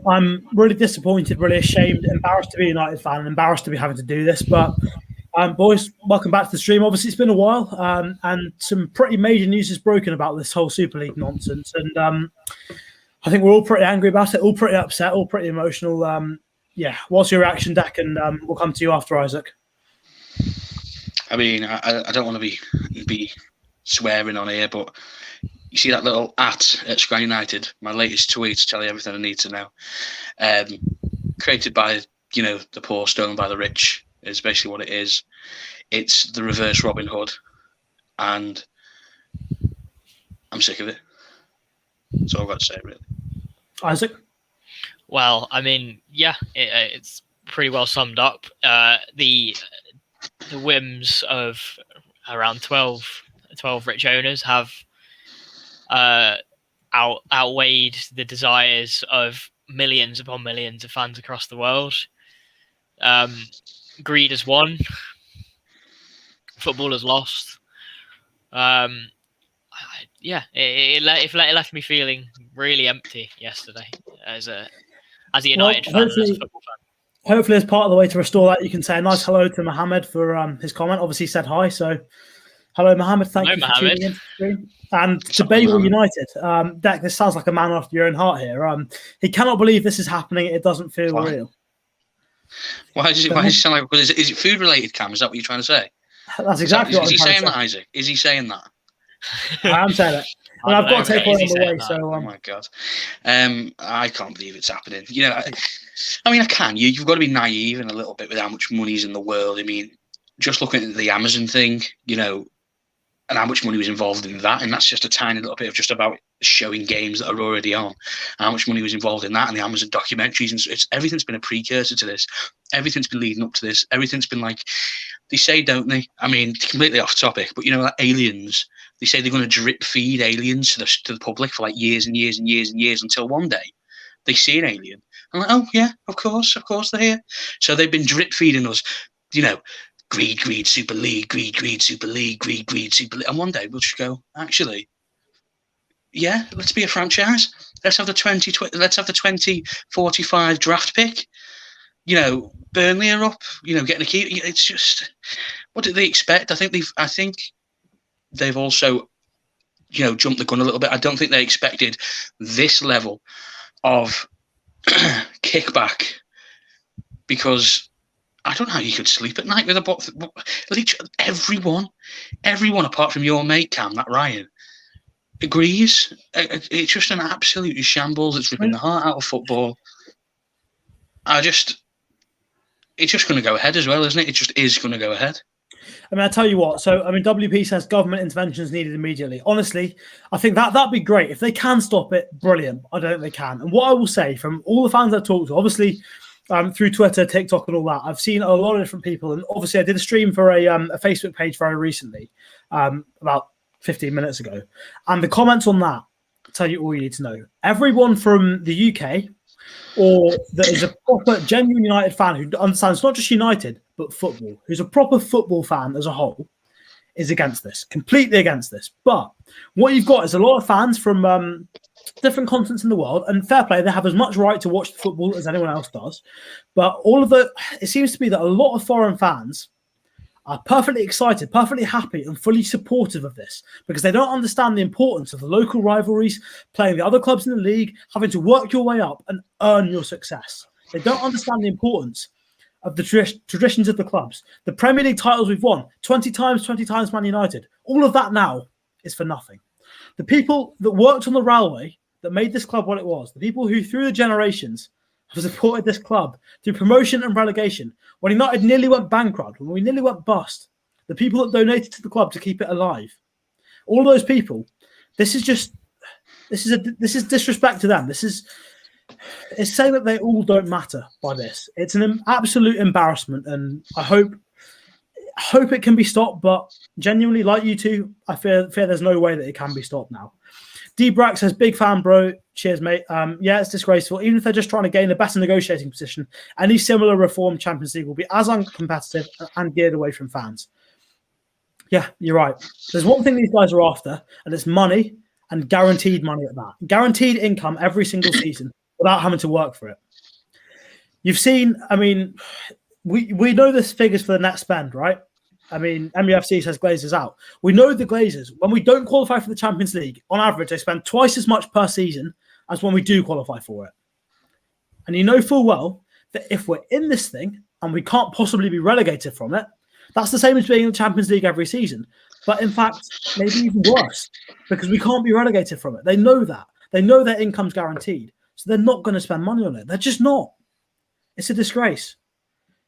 I'm really disappointed, really ashamed, embarrassed to be a United fan, and embarrassed to be having to do this. But boys, welcome back to the stream. Obviously, it's been a while, and some pretty major news is broken about this whole Super League nonsense. And I think we're all pretty angry about it, all pretty upset, all pretty emotional. Yeah, what's your reaction, Dak? And we'll come to you after, Isaac. I mean, I don't want to be swearing on here, but you see that little at Sky United, my latest tweet to tell you everything I need to know. Created by, the poor, stolen by the rich, is basically what it is. It's the reverse Robin Hood, and I'm sick of it. That's all I've got to say, really. Isaac? Well, I mean, yeah, it's pretty well summed up. The whims of around 12 rich owners have outweighed the desires of millions upon millions of fans across the world. Greed has won. Football has lost. It left me feeling really empty yesterday as a United fan and as a football fan. Hopefully, as part of the way to restore that, you can say a nice hello to Mohammed for his comment. Obviously, he said hi. So, hello, Mohammed. Thank you for tuning in to the stream. And to Bagel United, Dak, this sounds like a man after your own heart here. He cannot believe this is happening. It doesn't feel real. Why does it sound like? Is it food related, Cam? Is that what you're trying to say? That's exactly what I'm saying. Is he saying that, Isaac? Is he saying that? I am saying it. And I've got to take one on the way. So, oh my god, I can't believe it's happening. I mean, I can. You've got to be naive and a little bit with how much money's in the world. I mean, just looking at the Amazon thing, and how much money was involved in that, and that's just a tiny little bit of just about showing games that are already on. How much money was involved in that, and the Amazon documentaries, and everything's been a precursor to this. Everything's been leading up to this. Everything's been like they say, don't they? I mean, completely off topic, but like aliens. They say they're going to drip feed aliens to the public for like years and years and years and years until one day they see an alien. I'm like, oh yeah, of course they're here. So they've been drip feeding us, greed, Super League, greed, Super League, greed, Super League. And one day we'll just go, actually, yeah, let's be a franchise. Let's have the 2045 draft pick. Burnley are up, getting a key. It's just, what did they expect? I think they've also, jumped the gun a little bit. I don't think they expected this level of kickback, because I don't know how you could sleep at night with everyone apart from your mate Cam, that Ryan, agrees. It's just an absolute shambles. It's ripping the heart out of football. It's just going to go ahead as well, isn't it? It just is going to go ahead. I mean, I tell you what. So, I mean, WP says government intervention is needed immediately. Honestly, I think that'd be great. If they can stop it, brilliant. I don't think they can. And what I will say from all the fans I've talked to, obviously through Twitter, TikTok and all that, I've seen a lot of different people. And obviously I did a stream for a Facebook page very recently, about 15 minutes ago. And the comments on that tell you all you need to know. Everyone from the UK or that is a proper, genuine United fan who understands not just United, but football, who's a proper football fan as a whole, is against this, completely against this. But what you've got is a lot of fans from different continents in the world, and fair play, they have as much right to watch the football as anyone else does. But it seems to be that a lot of foreign fans are perfectly excited, perfectly happy, and fully supportive of this because they don't understand the importance of the local rivalries, playing the other clubs in the league, having to work your way up and earn your success. They don't understand the importance of the traditions of the clubs. The Premier League titles we've won, 20 times Man United. All of that now is for nothing. The people that worked on the railway that made this club what it was, the people who through the generations have supported this club through promotion and relegation, when United nearly went bankrupt, when we nearly went bust, the people that donated to the club to keep it alive, all those people, this is disrespect to them. It's saying that they all don't matter by this. It's an absolute embarrassment, and I hope it can be stopped, but genuinely, like you two, I fear there's no way that it can be stopped now. D-Brack says, big fan, bro. Cheers, mate. Yeah, it's disgraceful. Even if they're just trying to gain a better negotiating position, any similar reform Champions League will be as uncompetitive and geared away from fans. Yeah, you're right. There's one thing these guys are after, and it's money, and guaranteed money at that. Guaranteed income every single season. without having to work for it. You've seen, I mean, we know the figures for the net spend, right? I mean, MUFC says Glazers out. We know the Glazers, when we don't qualify for the Champions League, on average, they spend twice as much per season as when we do qualify for it. And you know full well that if we're in this thing and we can't possibly be relegated from it, that's the same as being in the Champions League every season. But in fact, maybe even worse, because we can't be relegated from it. They know that. They know their income's guaranteed. So they're not going to spend money on it. They're just not. It's a disgrace.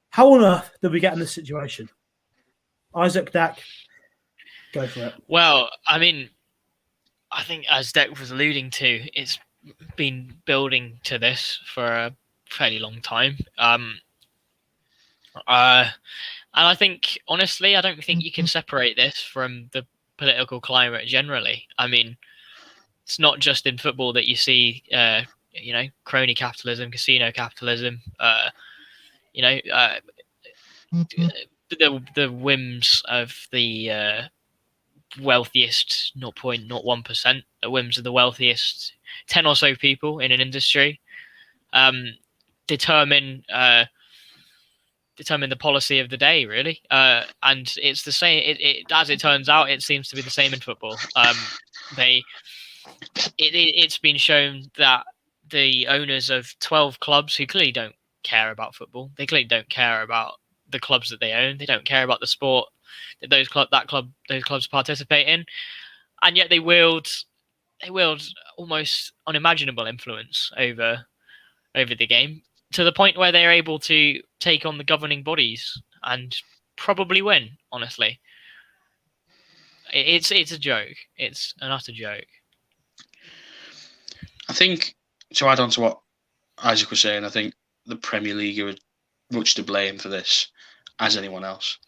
How on earth did we get in this situation? Isaac, Dak, go for it. Well, I mean, I think as Dak was alluding to, it's been building to this for a fairly long time. And I think, honestly, I don't think you can separate this from the political climate generally. I mean, it's not just in football that you see, crony capitalism, casino capitalism, the whims of the wealthiest 0.01%, the whims of the wealthiest 10 or so people in an industry determine the policy of the day, really. And it's the same. It as it turns out, it seems to be the same in football. It's been shown that the owners of 12 clubs who clearly don't care about football, they clearly don't care about the clubs that they own. They don't care about the sport that those clubs participate in, and yet they wield almost unimaginable influence over the game, to the point where they're able to take on the governing bodies and probably win. Honestly, it's a joke. It's an utter joke. I think, to add on to what Isaac was saying, I think the Premier League are much to blame for this, as anyone else.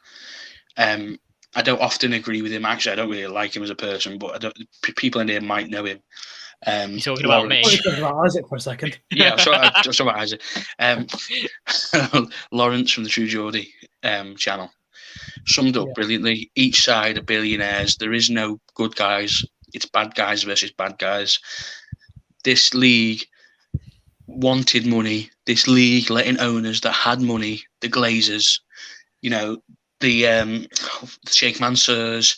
I don't often agree with him. Actually, I don't really like him as a person, but people in here might know him. You're talking about me. Talking about Isaac for a second. Yeah, I'm talking about Isaac. Lawrence from the True Geordie channel summed up brilliantly. Each side are billionaires. There is no good guys. It's bad guys versus bad guys. This league wanted money. This league letting owners that had money, the Glazers, the Sheikh Mansours,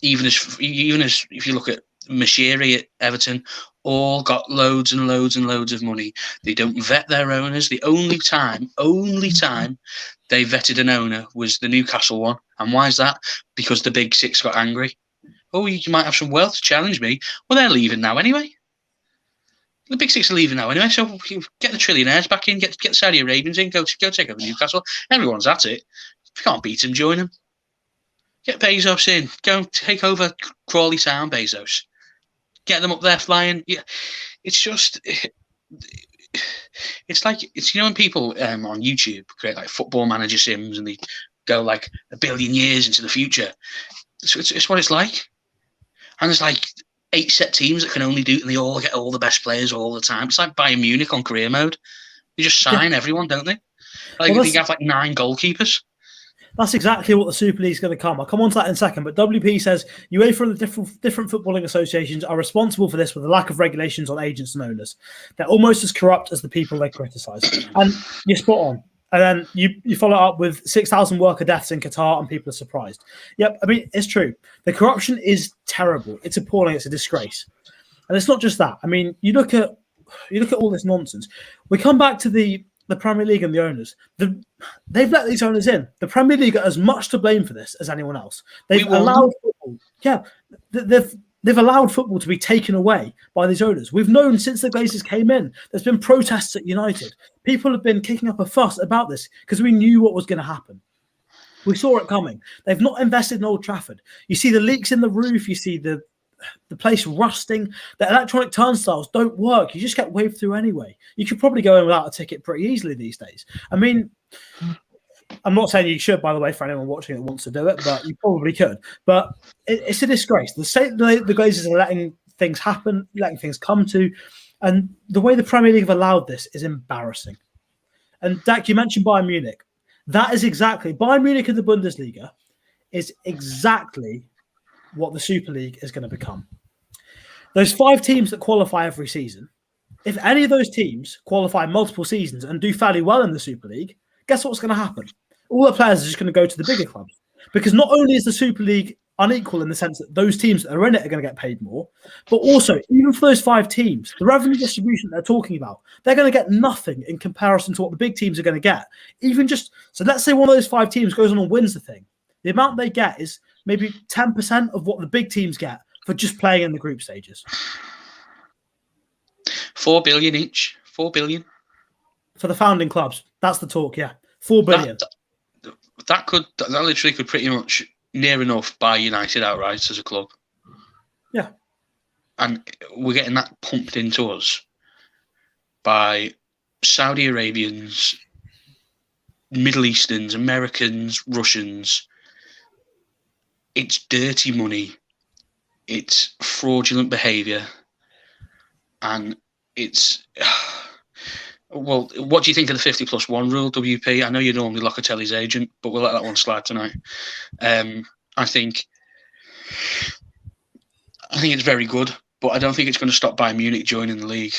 even as if you look at Mashiri at Everton, all got loads and loads and loads of money. They don't vet their owners. The only time they vetted an owner was the Newcastle one. And why is that? Because the Big Six got angry. Oh, you might have some wealth to challenge me. Well, they're leaving now anyway. The Big Six are leaving now anyway, so get the trillionaires back in, get the Saudi Arabians in, go take over Newcastle. Everyone's at it. If you can't beat them, join them. Get Bezos in. Go take over Crawley Town, Bezos. Get them up there flying. Yeah, it's just, it's like, when people on YouTube create like football manager sims and they go like 1 billion years into the future. It's what it's like. And there's like 8 set teams that can only do it, and they all get all the best players all the time. It's like Bayern Munich on career mode. They just sign everyone, don't they? Like they have like 9 goalkeepers. That's exactly what the Super League is going to come. I'll come on to that in a second. But WP says UEFA and the different footballing associations are responsible for this with the lack of regulations on agents and owners. They're almost as corrupt as the people they criticise. And you're spot on. And then you follow up with 6,000 worker deaths in Qatar, and people are surprised. Yep, I mean, it's true. The corruption is terrible. It's appalling. It's a disgrace. And it's not just that. I mean, you look at all this nonsense. We come back to the Premier League and the owners. They've let these owners in. The Premier League are as much to blame for this as anyone else. They've allowed football. Yeah, they've allowed football to be taken away by these owners. We've known since the Glazers came in. There's been protests at United. People have been kicking up a fuss about this because we knew what was going to happen. We saw it coming. They've not invested in Old Trafford. You see the leaks in the roof. You see the place rusting. The electronic turnstiles don't work. You just get waved through anyway. You could probably go in without a ticket pretty easily these days. I mean, I'm not saying you should, by the way, for anyone watching that wants to do it, but you probably could. But it's a disgrace. The Glazers are letting things happen, letting things come to, and the way the Premier League have allowed this is embarrassing. And Dak, you mentioned Bayern Munich. That is exactly Bayern Munich in the Bundesliga is exactly what the Super League is going to become. Those 5 teams that qualify every season, if any of those teams qualify multiple seasons and do fairly well in the Super League, guess what's going to happen? All the players are just going to go to the bigger clubs. Because not only is the Super League unequal in the sense that those teams that are in it are going to get paid more, but also, even for those 5 teams, the revenue distribution they're talking about, they're going to get nothing in comparison to what the big teams are going to get. So let's say one of those 5 teams goes on and wins the thing. The amount they get is maybe 10% of what the big teams get for just playing in the group stages. 4 billion each. 4 billion. For the founding clubs. That's the talk, yeah. 4 billion. That literally could pretty much near enough buy United outright as a club. Yeah. And we're getting that pumped into us by Saudi Arabians, Middle Easterns, Americans, Russians. It's dirty money. It's fraudulent behaviour. And it's... Well, what do you think of the 50+1 rule, WP? I know you're normally Locatelli's agent, but we'll let that one slide tonight. I think it's very good, but I don't think it's going to stop Bayern Munich joining the league.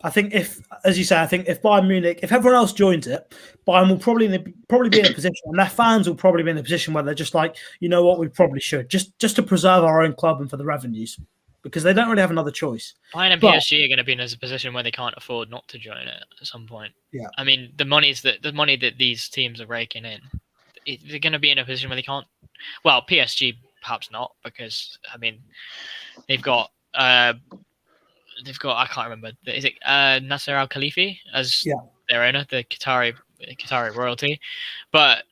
I think if Bayern Munich, if everyone else joins it, Bayern will probably be in a position, and their fans will probably be in a position where they're just like, you know what, we probably should, just to preserve our own club and for the revenues. Because they don't really have another choice. Bayern and PSG are going to be in a position where they can't afford not to join it at some point. Yeah. I mean, the money that these teams are raking in, they're going to be in a position where they can't. Well, PSG perhaps not, because I mean, they've got I can't remember. Is it Nasser Al Khalifi as their owner, the Qatari royalty? But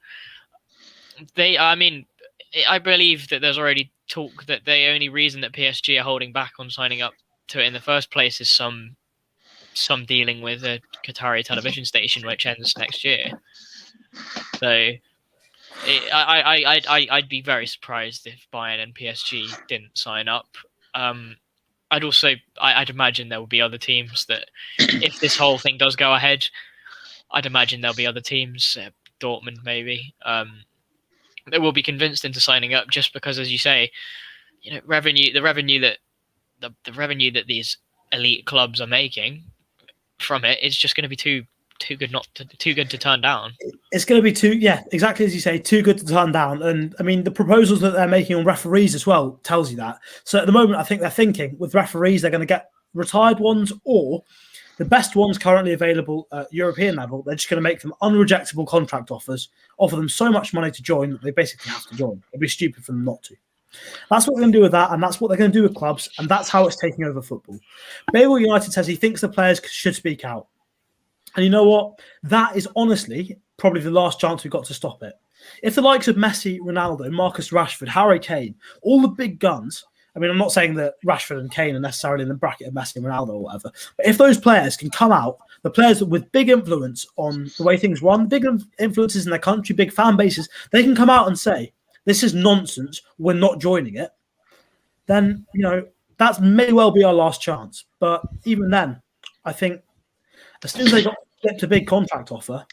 I believe that there's already talk that the only reason that PSG are holding back on signing up to it in the first place is some dealing with a Qatari television station which ends next year. So I'd be very surprised if Bayern and PSG didn't sign up. I'd imagine there will be other teams that, if this whole thing does go ahead, I'd imagine there'll be other teams, Dortmund maybe, that will be convinced into signing up just because, as you say, the revenue that these elite clubs are making from it is just going to be too good to turn down. It's going to be exactly as you say, too good to turn down. And I mean, the proposals that they're making on referees as well tells you that. So at the moment, I think they're thinking with referees, they're going to get retired ones or the best ones currently available at European level. They're just going to make them unrejectable contract offers, offer them so much money to join that they basically have to join. It'd be stupid for them not to. That's what they're going to do with that, and that's what they're going to do with clubs, and that's how it's taking over football. Baylor United says he thinks the players should speak out. And you know what? That is honestly probably the last chance we've got to stop it. If the likes of Messi, Ronaldo, Marcus Rashford, Harry Kane, all the big guns, I mean, I'm not saying that Rashford and Kane are necessarily in the bracket of Messi and Ronaldo or whatever, but if those players can come out, the players with big influence on the way things run, big influences in their country, big fan bases, they can come out and say, this is nonsense, we're not joining it, then, that may well be our last chance. But even then, I think as soon as they get a big contract offer,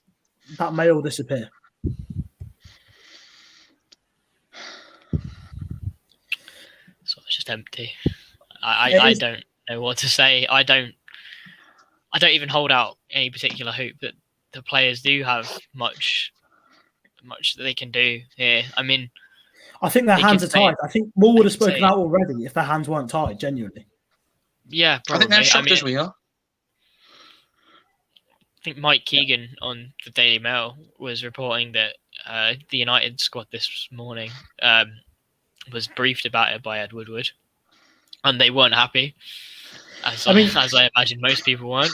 that may all disappear. So it's just empty. I don't know what to say. I don't even hold out any particular hope that the players do have much that they can do here. I mean, I think their hands are tied. I think more would have spoken out already if their hands weren't tied, genuinely. Yeah, probably. I think they're shocked as we are. I think Mike Keegan on the Daily Mail was reporting that the United squad this morning was briefed about it by Ed Woodward, and they weren't happy. As I imagine most people weren't.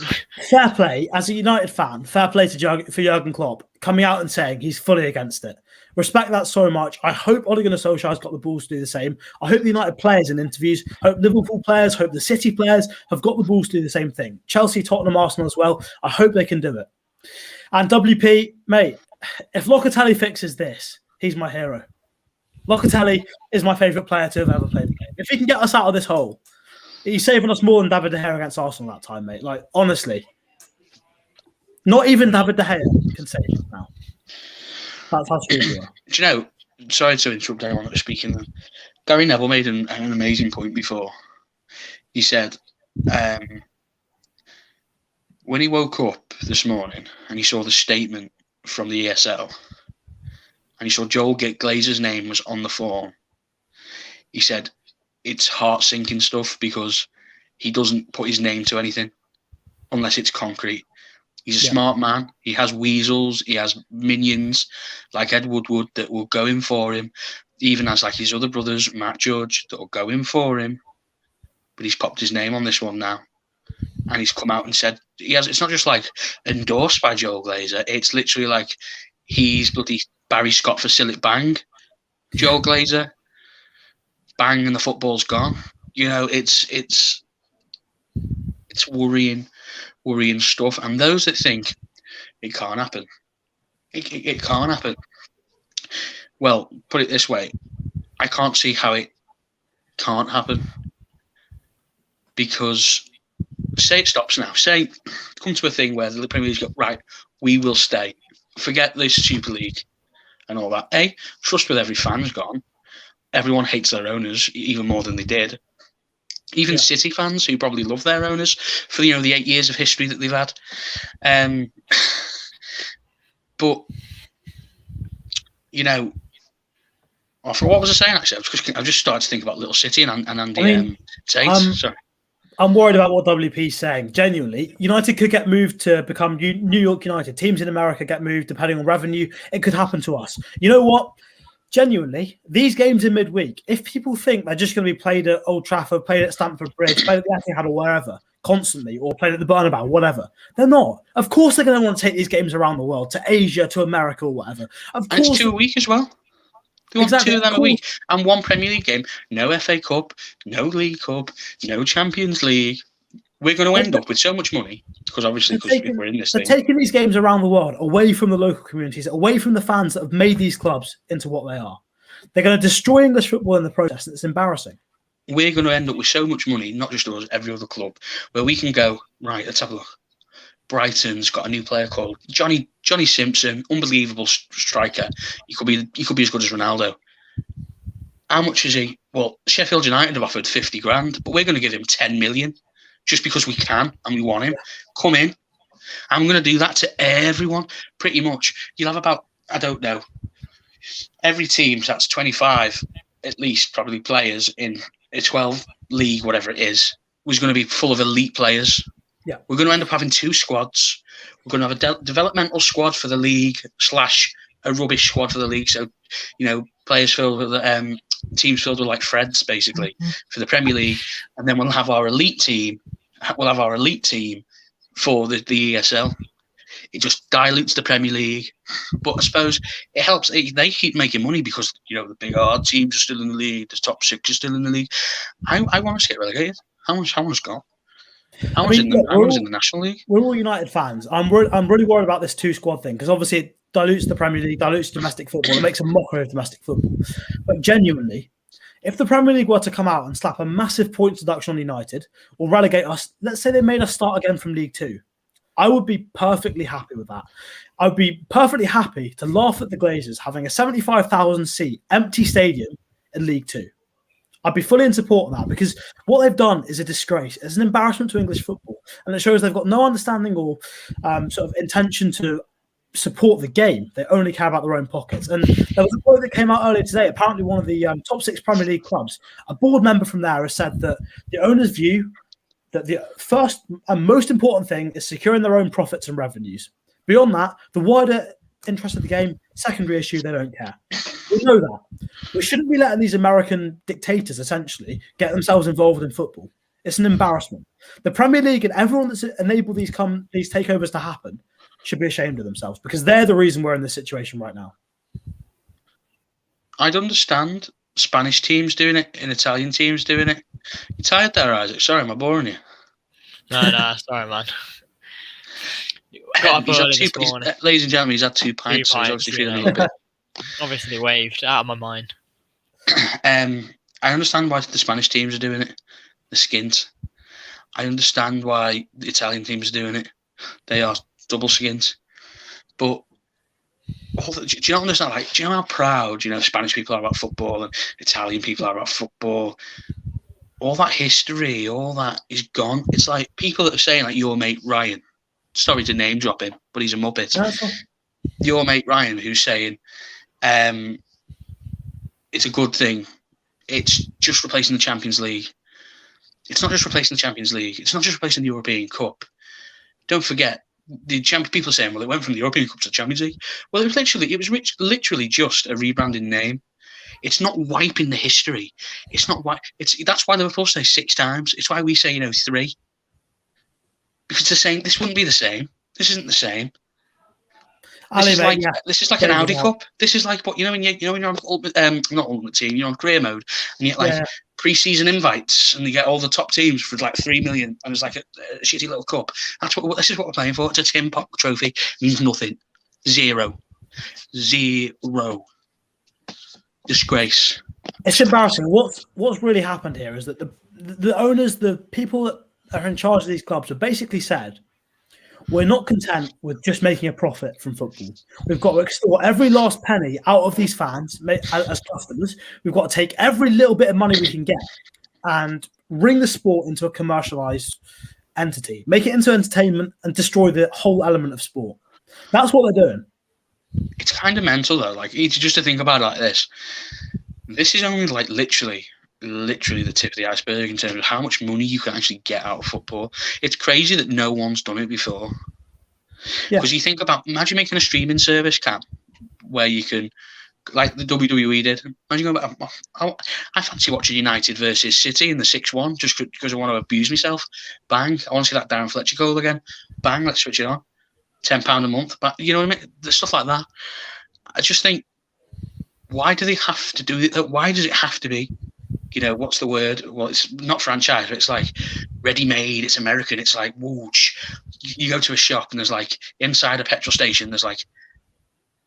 Fair play. As a United fan, fair play for Jurgen Klopp coming out and saying he's fully against it. Respect that so much. I hope Ole Gunnar Solskjaer's got the balls to do the same. I hope the United players in interviews, hope Liverpool players, hope the City players have got the balls to do the same thing. Chelsea, Tottenham, Arsenal as well. I hope they can do it. And WP, mate, if Locatelli fixes this, he's my hero. Locatelli is my favourite player to have ever played the game. If he can get us out of this hole, he's saving us more than David De Gea against Arsenal that time, mate. Like, honestly. Not even David De Gea can save it now. That's how screwed we are. Do you know, sorry to interrupt anyone that was speaking then. Gary Neville made an amazing point before. He said, when he woke up this morning and he saw the statement from the ESL and he saw Joel Glazer's name was on the form, he said it's heart-sinking stuff because he doesn't put his name to anything unless it's concrete. He's a smart man. He has weasels. He has minions like Ed Woodward that will go in for him. He even has like his other brothers, Matt Judge, that will go in for him. But he's popped his name on this one now. And he's come out and said, it's not just like endorsed by Joel Glazer. It's literally like he's bloody Barry Scott for Sillet Bang. Joel Glazer, bang, and the football's gone. You know, it's worrying stuff. And those that think it can't happen, it can't happen. Well, put it this way, I can't see how it can't happen. Because say it stops now. Say come to a thing where the Premier League's got, right, we will stay. Forget this Super League and all that. Trust with every fan's gone. Everyone hates their owners even more than they did. Even City fans who probably love their owners for the 8 years of history that they've had. But for what was I saying actually? I've just started to think about Little City and Andy Tate. Sorry. I'm worried about what WP's saying. Genuinely, United could get moved to become New York United. Teams in America get moved depending on revenue. It could happen to us. You know what? Genuinely, these games in midweek, if people think they're just going to be played at Old Trafford, played at Stamford Bridge, played at the Etihad or wherever, constantly, or played at the Bernabeu, whatever, they're not. Of course they're going to want to take these games around the world, to Asia, to America or whatever. Of course, and it's 2 a week as well. They want 2 of them a week. And one Premier League game, no FA Cup, no League Cup, no Champions League. We're going to end up with so much money because obviously we're in this thing. They're taking these games around the world, away from the local communities, away from the fans that have made these clubs into what they are. They're going to destroy English football in the process, and it's embarrassing. We're going to end up with so much money, not just us, every other club, where we can go, right, let's have a look. Brighton's got a new player called Johnny Simpson, unbelievable striker. He could be as good as Ronaldo. How much is he? Well, Sheffield United have offered 50 grand, but we're going to give him 10 million just because we can and we want him. Come in. I'm going to do that to everyone, pretty much. You'll have about, I don't know, every team, so that's 25 at least, probably players in a 12 league, whatever it is, was going to be full of elite players. Yeah, we're going to end up having 2 squads. We're going to have a developmental squad for the league / a rubbish squad for the league. So, players filled with teams filled with like Freds, basically, for the Premier League, and then we'll have our elite team. We'll have our elite team for the ESL. It just dilutes the Premier League, but I suppose it helps. They keep making money because the big hard teams are still in the league. The top 6 are still in the league. I want us to get relegated. How much gone? How much in the National League? We're all United fans. I'm really worried about this 2-squad thing because obviously it dilutes the Premier League, dilutes domestic football. It makes a mockery of domestic football. But genuinely, if the Premier League were to come out and slap a massive points deduction on United or relegate us, let's say they made us start again from League 2, I would be perfectly happy with that. I'd be perfectly happy to laugh at the Glazers having a 75,000 seat empty stadium in League 2. I'd be fully in support of that because what they've done is a disgrace. It's an embarrassment to English football, and it shows they've got no understanding or sort of intention to support the game. They only care about their own pockets. And there was a quote that came out earlier today. Apparently, one of the top 6 Premier League clubs, a board member from there, has said that the owners view that the first and most important thing is securing their own profits and revenues. Beyond that, the wider interest of the game, secondary issue, they don't care. We know that. We shouldn't be letting these American dictators essentially get themselves involved in football. It's an embarrassment. The Premier League and everyone that's enabled these takeovers to happen should be ashamed of themselves because they're the reason we're in this situation right now. I'd understand Spanish teams doing it and Italian teams doing it. You tired there, Isaac? Sorry, am I boring you? No, sorry, man. Ladies and gentlemen, he's had 2 pints, so he's obviously feeling a little bit. Obviously waved out of my mind. I understand why the Spanish teams are doing it. The skint. I understand why the Italian teams are doing it. They are double skint. But do you not understand? Like, do you know how proud Spanish people are about football and Italian people are about football? All that history, all that is gone. It's like people that are saying like your mate Ryan. sorry to name drop him, but he's a muppet. That's all. Your mate Ryan, who's saying it's a good thing. It's just replacing the Champions League. It's not just replacing the Champions League. It's not just replacing the European Cup. Don't forget, people are saying, well, it went from the European Cup to the Champions League. Well, it was literally just a rebranding name. It's not wiping the history. It's not that's why Liverpool say 6 times. It's why we say 3. Because it's the same. This wouldn't be the same. This isn't the same. This is like an Audi Cup. This is like what when you're on Ultimate, not Ultimate Team, you're on career mode, and you get pre-season invites, and you get all the top teams for like 3 million, and it's like a shitty little cup. This is what we're playing for. It's a Tim Pop trophy. It means nothing. Zero. Disgrace. It's embarrassing. What's really happened here is that the owners, the people that are in charge of these clubs, have basically said, we're not content with just making a profit from football. We've got to extort every last penny out of these fans as customers. We've got to take every little bit of money we can get and bring the sport into a commercialized entity, make it into entertainment, and destroy the whole element of sport. That's what they're doing. It's kind of mental, though. Like, just to think about it like this. This is only like literally the tip of the iceberg in terms of how much money you can actually get out of football. It's crazy that no one's done it before. Because you think about, imagine making a streaming service, Cam, where you can, like the WWE did. Imagine going back, I fancy watching United versus City in the 6-1 just because I want to abuse myself. Bang, I want to see that Darren Fletcher goal again. Bang, let's switch it on. £10 a month. But you know what I mean? There's stuff like that. I just think, why do they have to do it? Why does it have to be? What's the word? Well, it's not franchise, but it's like ready-made. It's American. It's like, whoosh. You go to a shop and there's like, inside a petrol station, there's like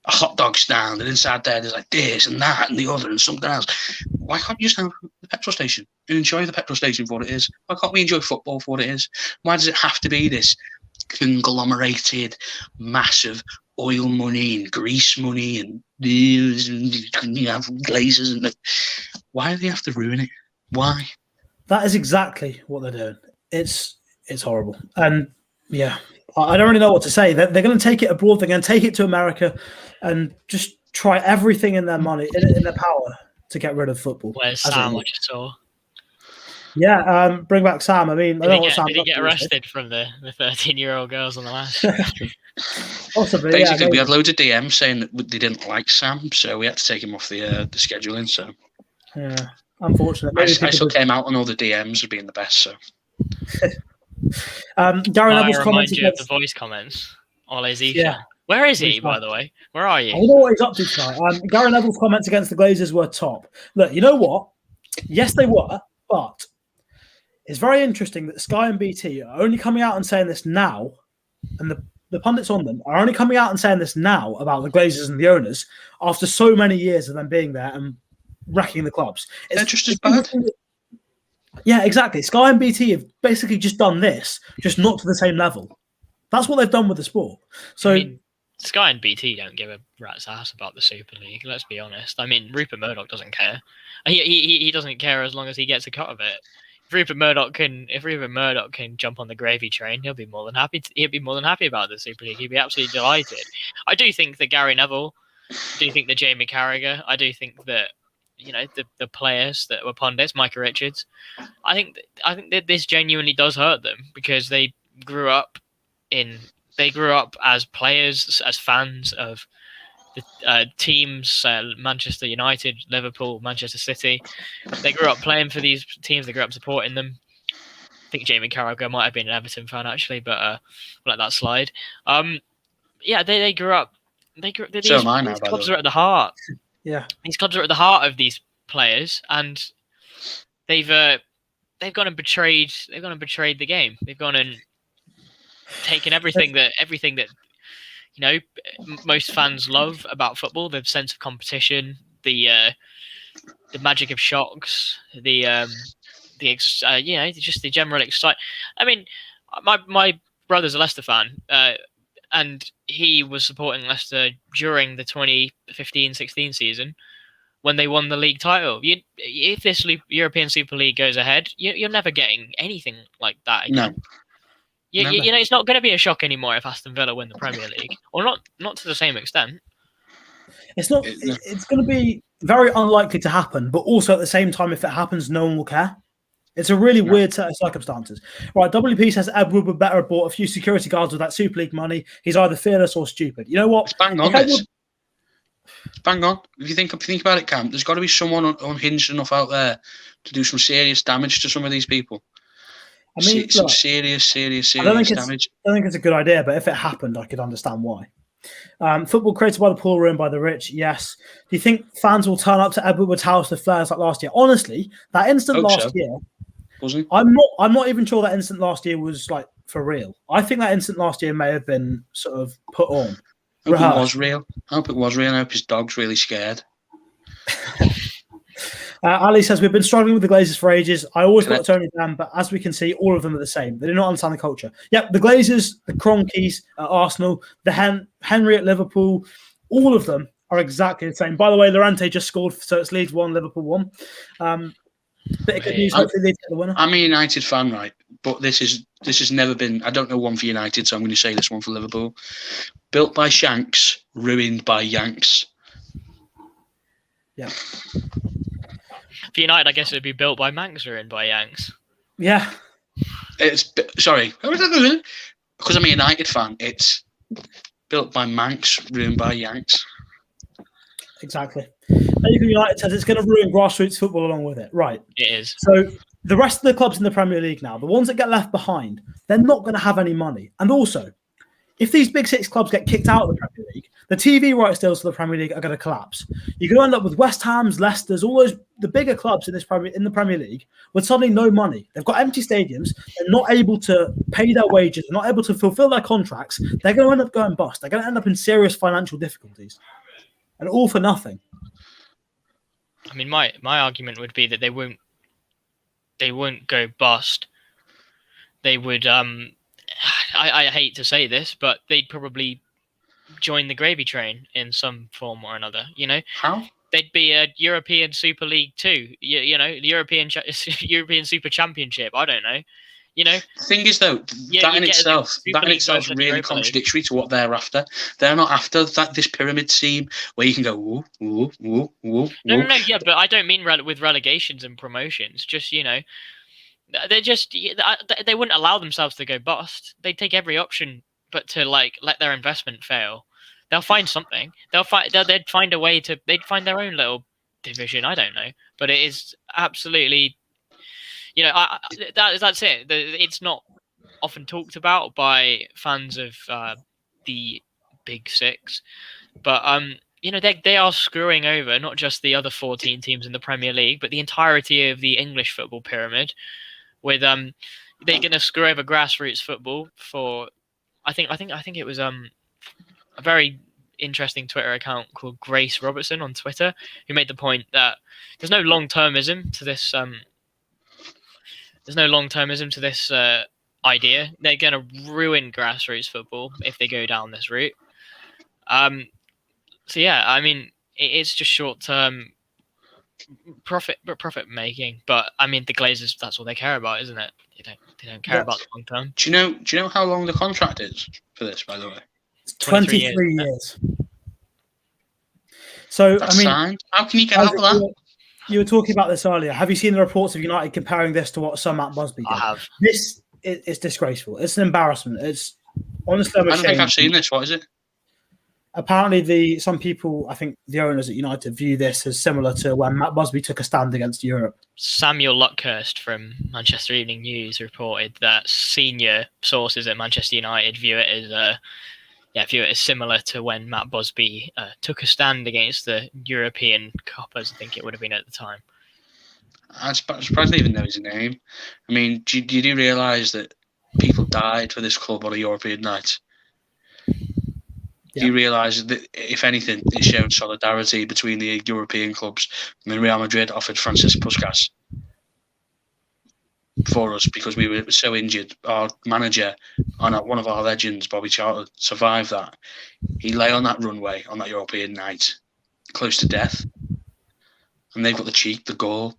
a hot dog stand, and inside there's like this and that and the other and something else. Why can't you just have the petrol station and enjoy the petrol station for what it is? Why can't we enjoy football for what it is? Why does it have to be this conglomerated, massive oil money and grease money and you have Glazers and why do they have to ruin it? Why? That is exactly what they're doing. It's horrible. And yeah, I don't really know what to say. They're going to take it abroad. They're going to take it to America and just try everything in their money, in their power, to get rid of football. Where's Sam? I just saw. Yeah, bring back Sam. I mean, did he get arrested from the 13-year-old girls on the last? Possibly. Basically, we had loads of DMs saying that they didn't like Sam, so we had to take him off the scheduling. So yeah, unfortunately, I still came out on all the DMs as being the best. So Gary Neville's comments against the voice comments. Ole Zika. Yeah. Where is he, by the way? Where are you? I don't know what he's up to tonight. Gary Neville's comments against the Glazers were top. Look, you know what? Yes, they were, but it's very interesting that Sky and BT are only coming out and saying this now, and the pundits on them are only coming out and saying this now about the Glazers and the owners after so many years of them being there and wrecking the clubs. They're just as bad. Yeah, exactly. Sky and BT have basically just done this, just not to the same level. That's what they've done with the sport. So Sky and BT don't give a rat's ass about the Super League. Let's be honest. I mean, Rupert Murdoch doesn't care. He doesn't care as long as he gets a cut of it. If Rupert Murdoch can jump on the gravy train, he'll be more than happy. He'd be more than happy about the Super League. He'd be absolutely delighted. I do think that Gary Neville, I do think that Jamie Carragher, I do think that the players that were pundits, Micah Richards, I think that this genuinely does hurt them because they grew up as players, as fans of the teams, Manchester United, Liverpool, Manchester City. They grew up playing for these teams. They grew up supporting them. I think Jamie Carragher might have been an Everton fan actually, but let that slide. They grew up. These clubs are at the heart. Yeah, these clubs are at the heart of these players, and they've gone and betrayed. They've gone and betrayed the game. They've gone and taken everything that most fans love about football: the sense of competition, the magic of shocks, just the general excitement. I mean, my brother's a Leicester fan, and he was supporting Leicester during the 2015-16 season when they won the league title. If this European Super League goes ahead, you're never getting anything like that again. You know, it's not going to be a shock anymore if Aston Villa win the Premier League, or not to the same extent. It's not. It's going to be very unlikely to happen, but also at the same time, if it happens, no one will care. It's a really weird set of circumstances. Right, WP says Edward would better have bought a few security guards with that Super League money. He's either fearless or stupid. You know what? It's bang on. Bang on. If you think about it, Cam, there's got to be someone unhinged enough out there to do some serious damage to some of these people. I mean, some serious damage. I don't think it's a good idea, but if it happened, I could understand why. Football created by the poor, ruined by the rich. Yes. Do you think fans will turn up to Ed Woodward's house with flares like last year? Honestly, that instant last year, wasn't. I'm not even sure that instant last year was like for real. I think that instant last year may have been sort of put on. I hope it was real. I hope his dog's really scared. Ali says, we've been struggling with the Glazers for ages. I always thought it's only them, but as we can see, all of them are the same. They do not understand the culture. Yep, the Glazers, the Cronkies at Arsenal, the Henry at Liverpool, all of them are exactly the same. By the way, Llorente just scored, so it's Leeds 1, Liverpool 1. Bit of good news. Hopefully they get the winner. I'm a United fan, right? But this has never been. I don't know one for United, so I'm going to say this one for Liverpool. Built by Shanks, ruined by Yanks. Yeah. For United, I guess it would be built by Manx, ruined by Yanks. Yeah. Sorry. Because I'm a United fan, it's built by Manx, ruined by Yanks. Exactly. United says it's going to ruin grassroots football along with it. Right. It is. So the rest of the clubs in the Premier League now, the ones that get left behind, they're not going to have any money. And also, if these big six clubs get kicked out of the Premier League, the TV rights deals for the Premier League are going to collapse. You're going to end up with West Ham's, Leicester's, all those the bigger clubs in the Premier League with suddenly no money. They've got empty stadiums. They're not able to pay their wages. They're not able to fulfill their contracts. They're going to end up going bust. They're going to end up in serious financial difficulties, and all for nothing. I mean, my argument would be that they won't go bust. They would. I hate to say this, but they'd probably join the gravy train in some form or another. You know how? They'd be a European Super League 2. You know, European Super Championship. I don't know. You know. The thing is, though, that in itself is really contradictory to what they're after. They're not after this pyramid scheme where you can go woo, woo, woo, woo. No, yeah, but I don't mean with relegations and promotions. Just they wouldn't allow themselves to go bust. They'd take every option, but to let their investment fail. They'll find something. They'd find a way to. They'd find their own little division. I don't know, but it is absolutely. You know, that's it. It's not often talked about by fans of the Big Six, but you know, they are screwing over not just the other 14 teams in the Premier League, but the entirety of the English football pyramid. With they're going to screw over grassroots football for. I think it was a very interesting Twitter account called Grace Robertson on Twitter, who made the point that there's no long-termism to this. There's no long-termism to this idea. They're going to ruin grassroots football if they go down this route. So yeah, I mean, it's just short-term profit making. But I mean, the Glazers, that's all they care about, isn't it? They don't care about the long-term. Do you know how long the contract is for this? By the way, it's 23 years. So that's I mean, signed. How can you get out of that? You were talking about this earlier. Have you seen the reports of United comparing this to what Sir Matt Busby did? I have. This is disgraceful. It's an embarrassment. It's honestly, I don't think I've seen this. What is it? Apparently, some people, I think the owners at United, view this as similar to when Matt Busby took a stand against Europe. Samuel Luckhurst from Manchester Evening News reported that senior sources at Manchester United view it as similar to when Matt Busby took a stand against the European coppers, I think it would have been at the time. I'm surprised I didn't even know his name. I mean, do you realise that people died for this club on a European night? Do you realise that, if anything, it showed solidarity between the European clubs? And then Real Madrid offered Francis Puskas for us because we were so injured. Our manager, one of our legends, Bobby Charlton, survived that. He lay on that runway on that European night, close to death. And they've got the cheek, the gall,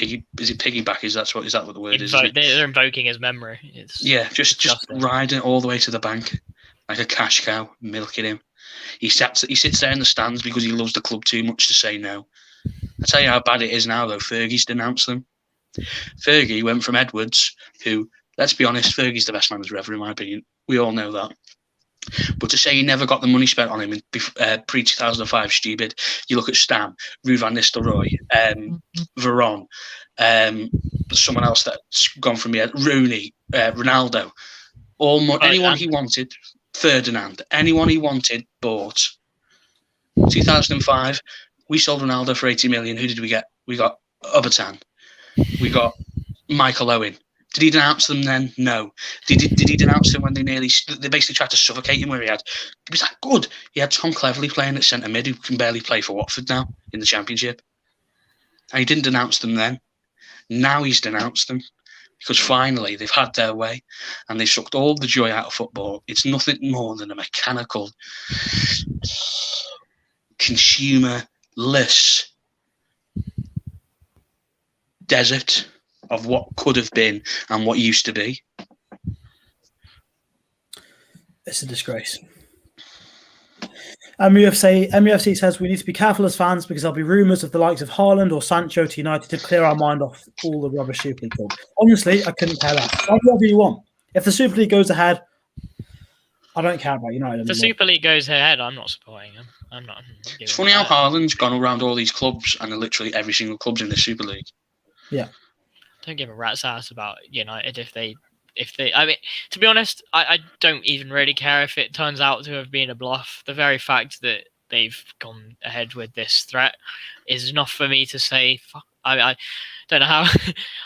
is it piggyback? Is that what the word is? Isn't it? They're invoking his memory. It's just riding it all the way to the bank like a cash cow, milking him. He sits there in the stands because he loves the club too much to say no. I tell you how bad it is now, though. Fergie's denounced them. Fergie went from Edwards, who, let's be honest, Fergie's the best manager ever, in my opinion. We all know that. But to say he never got the money spent on him in pre-2005, stupid. You look at Stam, Ruud van Nistelrooy, Veron, someone else that's gone from here, Rooney, Ronaldo. Anyone he wanted, Ferdinand, anyone he wanted, bought. 2005, we sold Ronaldo for 80 million. Who did we get? We got Ubertan. We got Michael Owen. Did he denounce them then? No. Did he denounce them when they basically tried to suffocate him? He was that good. He had Tom Cleverley playing at centre mid, who can barely play for Watford now in the Championship, and he didn't denounce them then. Now he's denounced them because finally they've had their way and they've sucked all the joy out of football. It's nothing more than a mechanical, consumerless desert of what could have been and what used to be. It's a disgrace. MUFC says we need to be careful as fans because there'll be rumours of the likes of Haaland or Sancho to United to clear our mind off all the rubbish Super League talk. Honestly, I couldn't care less. Whatever you want. If the Super League goes ahead, I don't care about United anymore. If the Super League goes ahead, I'm not supporting him. I'm not. It's funny how Haaland's gone around all these clubs and literally every single club's in the Super League. Yeah. Don't give a rat's ass about United if they. I mean, to be honest, I don't even really care if it turns out to have been a bluff. The very fact that they've gone ahead with this threat is enough for me to say, fuck. I don't know how.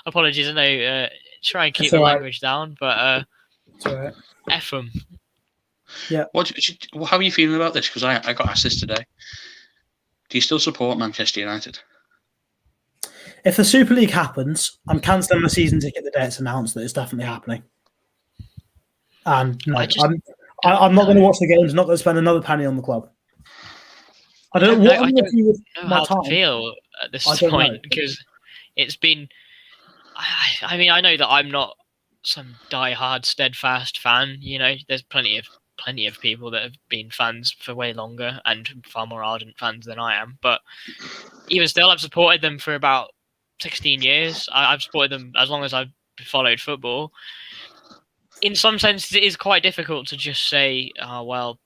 Apologies, I know. Try and keep the language down, but F them. Yeah. How are you feeling about this? Because I got asked this today. Do you still support Manchester United? If the Super League happens, I'm cancelling my season ticket the day it's announced that it's definitely happening. And no, I'm not going to watch the games. Not going to spend another penny on the club. I don't know how to feel at this point because it's been. I mean, I know that I'm not some die-hard, steadfast fan. There's plenty of people that have been fans for way longer and far more ardent fans than I am. But even still, I've supported them for about 16 years. I've supported them as long as I've followed football. In some sense, it is quite difficult to just say, "Oh well,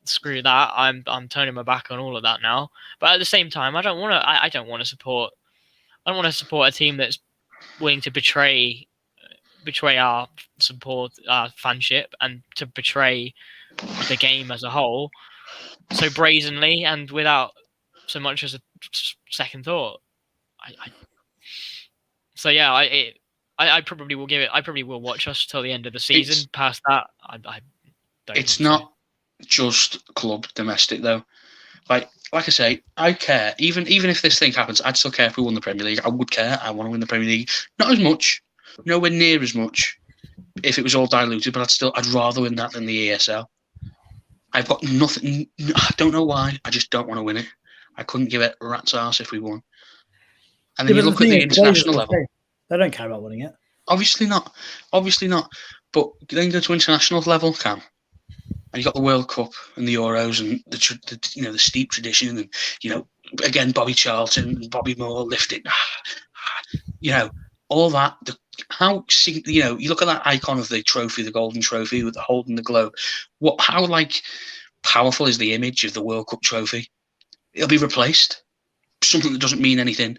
screw that. I'm turning my back on all of that now." But at the same time, I don't want to support a team that's willing to betray our support, our fanship, and to betray the game as a whole so brazenly and without so much as a second thought. I probably will give it. I probably will watch us till the end of the season. Past that, I don't. It's not just club domestic though. Like I say, I care. Even if this thing happens, I'd still care if we won the Premier League. I would care. I want to win the Premier League. Not as much, nowhere near as much. If it was all diluted, but I'd rather win that than the ESL. I've got nothing. I don't know why. I just don't want to win it. I couldn't give it a rat's arse if we won. And then you look at the international level. They don't care about winning it. Obviously not. But then go to international level, Cam, and you got the World Cup and the Euros and the steep tradition and again Bobby Charlton and Bobby Moore lifting, all that. You look at that icon of the trophy, the golden trophy with the holding the globe. How powerful is the image of the World Cup trophy? It'll be replaced. Something that doesn't mean anything,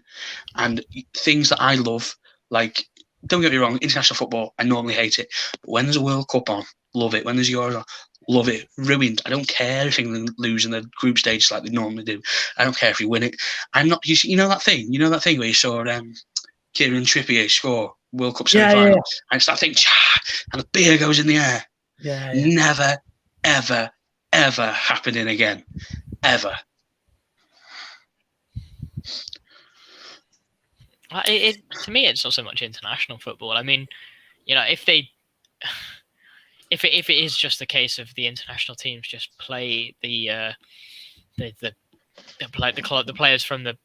and things that I love. Like, don't get me wrong, international football, I normally hate it. But when there's a World Cup on, love it. When there's Euros on, love it. Ruined. I don't care if England lose in the group stage like they normally do. I don't care if we win it. I'm not. You know that thing where you saw Kieran Trippier score World Cup semi-final, and it's that thing, and the beer goes in the air. Yeah. Never, ever, ever happening again, ever. To me, it's not so much international football. I mean, if it is just a case of the international teams just play the the players from the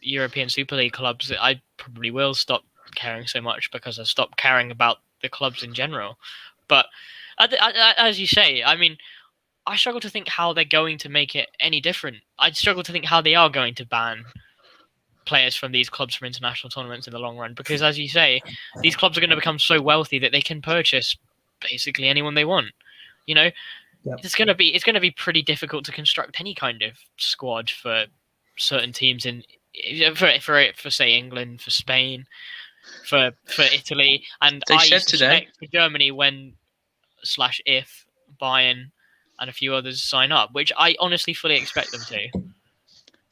European Super League clubs, I probably will stop caring so much because I stopped caring about the clubs in general. But as you say, I mean, I struggle to think how they're going to make it any different. I struggle to think how they are going to ban players from these clubs from international tournaments in the long run, because as you say, these clubs are going to become so wealthy that they can purchase basically anyone they want. You know, Yep. it's going to be pretty difficult to construct any kind of squad for certain teams for say England, for Spain, for Italy, and They I said suspect today- for Germany if Bayern and a few others sign up, which I honestly fully expect them to.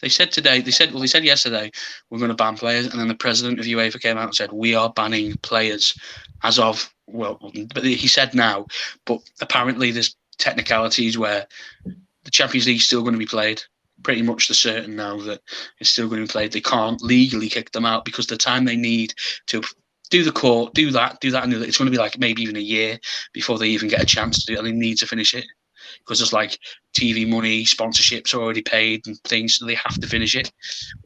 They said yesterday, we're going to ban players, and then the president of UEFA came out and said, we are banning players as of, well, but he said now, but apparently there's technicalities where the Champions League is still going to be played. Pretty much the certain now that it's still going to be played. They can't legally kick them out because the time they need to do the court, do that, and do that, it's going to be like maybe even a year before they even get a chance to do it, and they need to finish it. Because there's like TV money, sponsorships are already paid and things, so they have to finish it.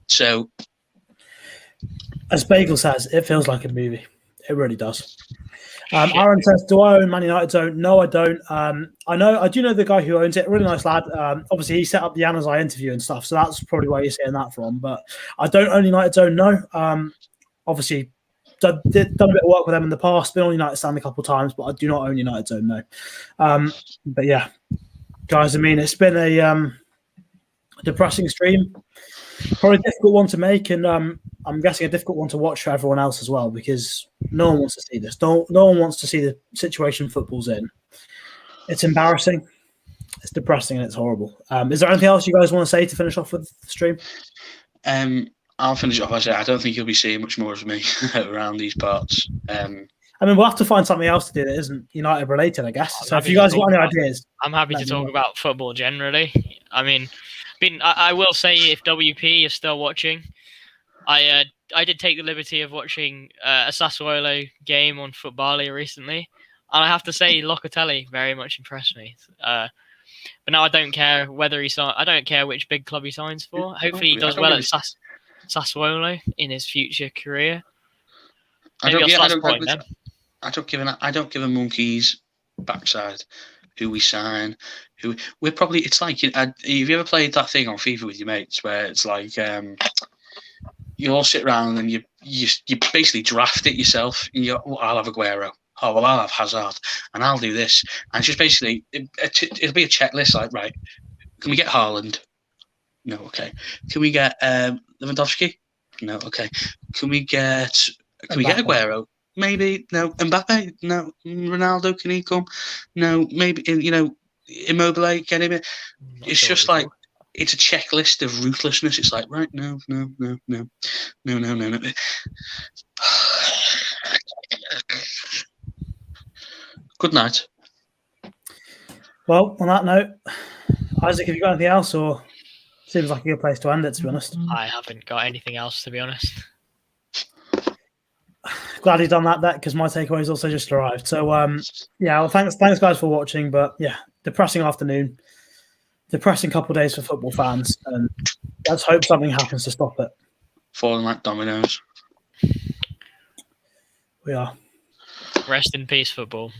So, as Bagel says, it feels like a movie. It really does. Aaron says, "Do I own Man United's own?" No, I don't. I do know the guy who owns it. Really nice lad. Obviously, he set up the Anazai interview and stuff, so that's probably where you're seeing that from. But I don't own United's own. No. Obviously, done a bit of work with them in the past. Been on United Stand a couple of times, but I do not own United's own. No. But yeah, guys. I mean, it's been a depressing stream. Probably a difficult one to make, and I'm guessing a difficult one to watch for everyone else as well, because no one wants to see this. No one wants to see the situation football's in. It's embarrassing, it's depressing, and it's horrible. Is there anything else you guys want to say to finish off with the stream? I'll finish off. I don't think you'll be seeing much more of me around these parts. I mean, we'll have to find something else to do that isn't United related, I guess. So if you guys got any ideas, I'm happy to talk about football generally. I mean, I will say, if WP is still watching, I did take the liberty of watching a Sassuolo game on Football recently, and I have to say Locatelli very much impressed me. But now I don't care whether I don't care which big club he signs for. Hopefully he does well at Sassuolo in his future career. I don't give a monkey's backside who we sign. We're probably. It's like, have you ever played that thing on FIFA with your mates where it's like you all sit around and you basically draft it yourself. And I'll have Aguero. Oh well, I'll have Hazard, and I'll do this. And it's just basically it'll be a checklist. Like, right, can we get Haaland? No, okay. Can we get Lewandowski? No, okay. Can we get Aguero? Maybe. No. Mbappe? No. Ronaldo, can he come? No. Maybe, Immobile, get him in. It's just like, it's a checklist of ruthlessness. It's like, right, no. Good night. Well, on that note, Isaac, have you got anything else, or seems like a good place to end it, to be honest? I haven't got anything else, to be honest. Glad you've done that, because my takeaways also just arrived. So, well, thanks guys for watching. But yeah, depressing afternoon, depressing couple of days for football fans, and let's hope something happens to stop it. Falling like dominoes. We are. Rest in peace, football.